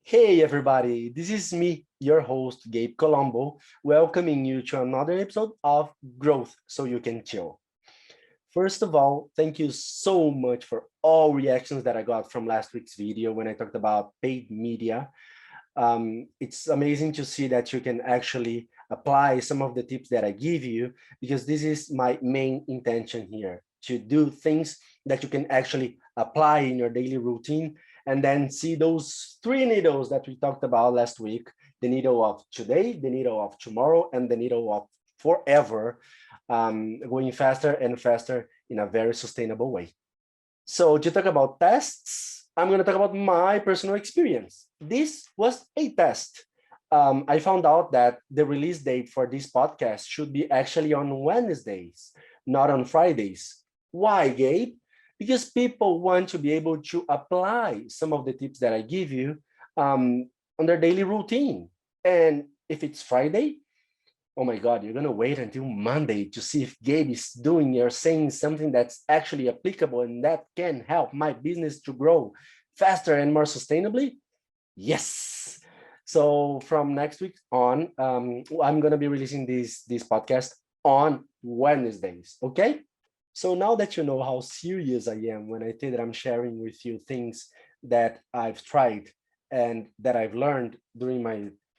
Hey everybody, this is me, your host Gabe Colombo, welcoming you to another episode of Growth So You Can Chill. First of all, thank you so much for all reactions that I got from last week's video when I talked about paid media. It's amazing to see that you can actually apply some of the tips that I give you because this is my main intention here to do things that you can actually apply in your daily routine and then see those three needles that we talked about last week: the needle of today, the needle of tomorrow, and the needle of forever, going faster and faster in a very sustainable way. So to talk about tests, I'm going to talk about my personal experience. This was a test. I found out that the release date for this podcast should be actually on Wednesdays, not on Fridays. Why, Gabe? Because people want to be able to apply some of the tips that I give you on their daily routine. And if it's Friday, oh my God, you're gonna wait until Monday to see if Gabe is doing or saying something that's actually applicable and that can help my business to grow faster and more sustainably? Yes. So from next week on, I'm gonna be releasing this podcast on Wednesdays. Okay. So now that you know how serious I am when I say that I'm sharing with you things that I've tried and that I've learned during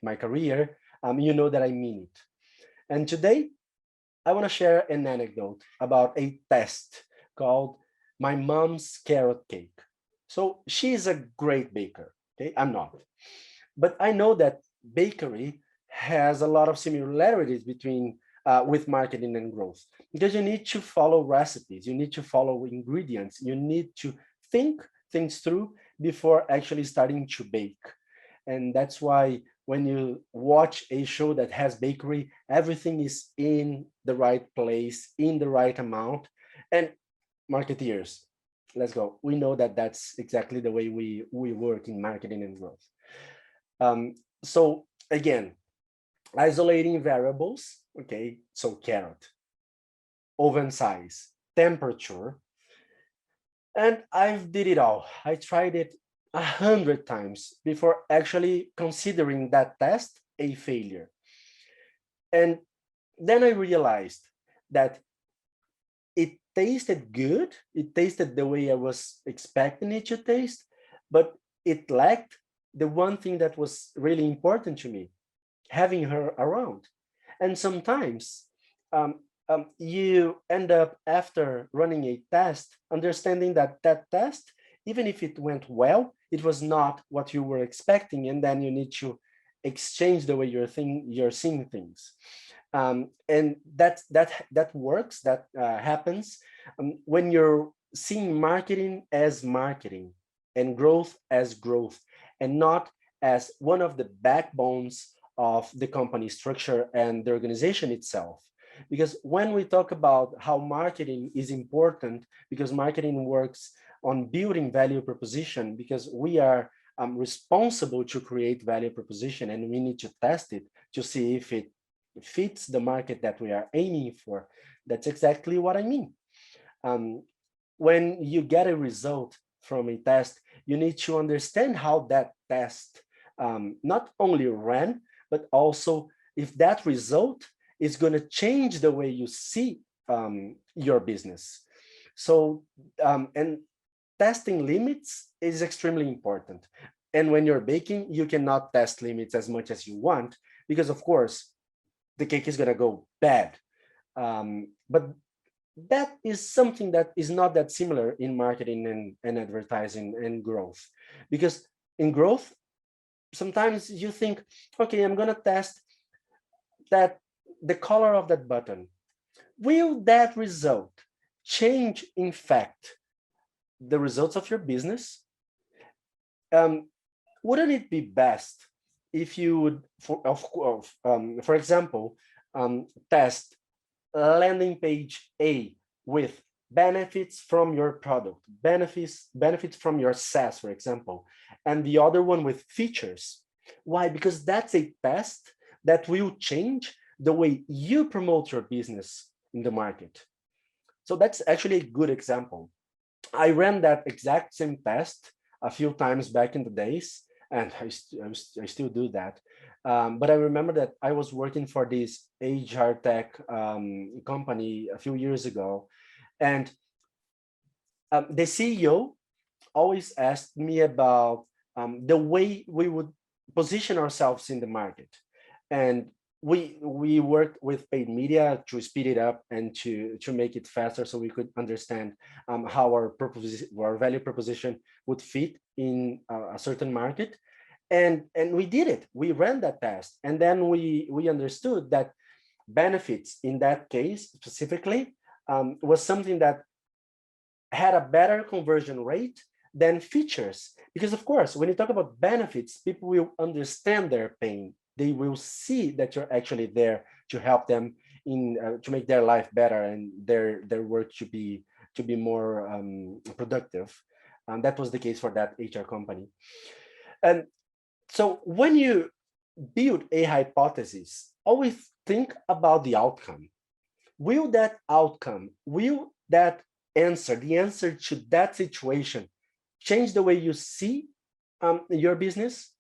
my career, you know that I mean it. And today, I want to share an anecdote about a test called My Mom's Carrot Cake. So she's a great baker. Okay, I'm not. But I know that bakery has a lot of similarities between with marketing and growth because you need to follow recipes, you need to follow ingredients, you need to think things through before actually starting to bake. And that's why when you watch a show that has bakery, everything is in the right place, in the right amount. And marketeers, let's go. We know that that's exactly the way we work in marketing and growth. So again, isolating variables, okay, so carrot, oven size, temperature, and I've did it all. I tried it 100 times before actually considering that test a failure. And then I realized that it tasted good. It tasted the way I was expecting it to taste, but it lacked the one thing that was really important to me: having her around. And sometimes you end up, after running a test, understanding that that test, even if it went well, it was not what you were expecting, and then you need to exchange the way you're seeing things. And that works. That happens when you're seeing marketing as marketing and growth as growth, and not as one of the backbones of the company structure and the organization itself. Because when we talk about how marketing is important, because marketing works on building value proposition, because we are responsible to create value proposition, and we need to test it to see if it fits the market that we are aiming for. That's exactly what I mean. Um, when you get a result from a test, you need to understand how that test not only ran, but also if that result is going to change the way you see your business. So, and testing limits is extremely important. And when you're baking, you cannot test limits as much as you want, because of course, the cake is going to go bad. But that is something that is not that similar in marketing and advertising and growth. Because in growth, sometimes you think, okay, I'm going to test that the color of that button. Will that result change, in fact, the results of your business? Um, wouldn't it be best if you would, for example, test landing page A with benefits from your product, benefits from your SaaS, for example, and the other one with features? Why? Because that's a test that will change the way you promote your business in the market. So that's actually a good example. I ran that exact same test a few times back in the days, and I still do that. But I remember that I was working for this HR tech company a few years ago, and the CEO always asked me about the way we would position ourselves in the market, and we worked with paid media to speed it up and to make it faster, so we could understand how our value proposition would fit in a certain market, and we did it. We ran that test, and then we understood that benefits in that case specifically was something that had a better conversion rate than features. Because of course, when you talk about benefits, people will understand their pain. They will see that you're actually there to help them in to make their life better and their work to be more productive. That was the case for that HR company. And so when you build a hypothesis, always think about the outcome. Will that outcome, will that answer, the answer to that situation, change the way you see your business?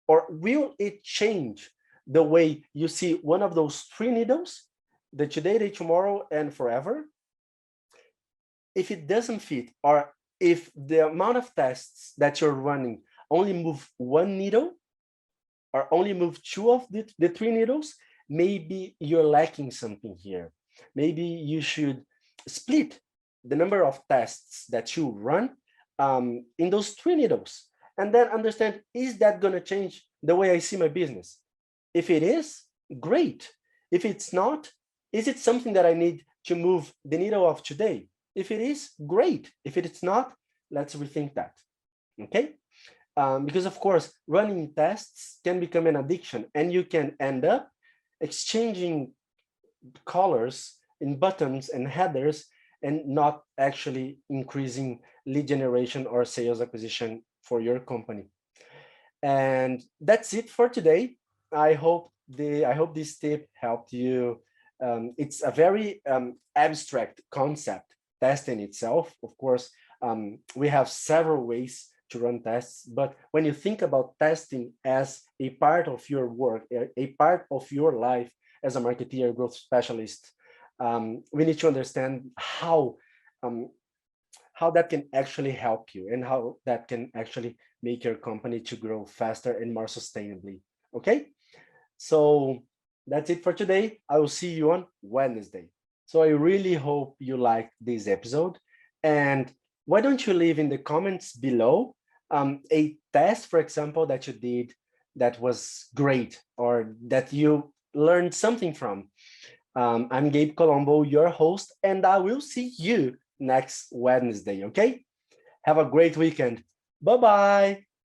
Or will it change the way you see one of those three needles, the today, the tomorrow, and forever? If it doesn't fit, or if the amount of tests that you're running only move one needle, or only move two of the three needles, maybe you're lacking something here. Maybe you should split the number of tests that you run in those three needles, and then understand, is that going to change the way I see my business? If it is, great. If it's not, is it something that I need to move the needle of today? If it is, great. If it's not, let's rethink that. Okay? Because of course, running tests can become an addiction, and you can end up exchanging colors in buttons and headers and not actually increasing lead generation or sales acquisition for your company. And that's it for today. I hope this tip helped you. It's a very abstract concept, testing itself. Of course, we have several ways to run tests, but when you think about testing as a part of your work, a part of your life as a marketeer, growth specialist, we need to understand how that can actually help you and how that can actually make your company to grow faster and more sustainably. Okay, so that's it for today. I will see you on Wednesday. So I really hope you liked this episode, and why don't you leave in the comments below a test, for example, that you did that was great or that you learned something from. I'm Gabe Colombo, your host, and I will see you next Wednesday, okay? Have a great weekend. Bye-bye.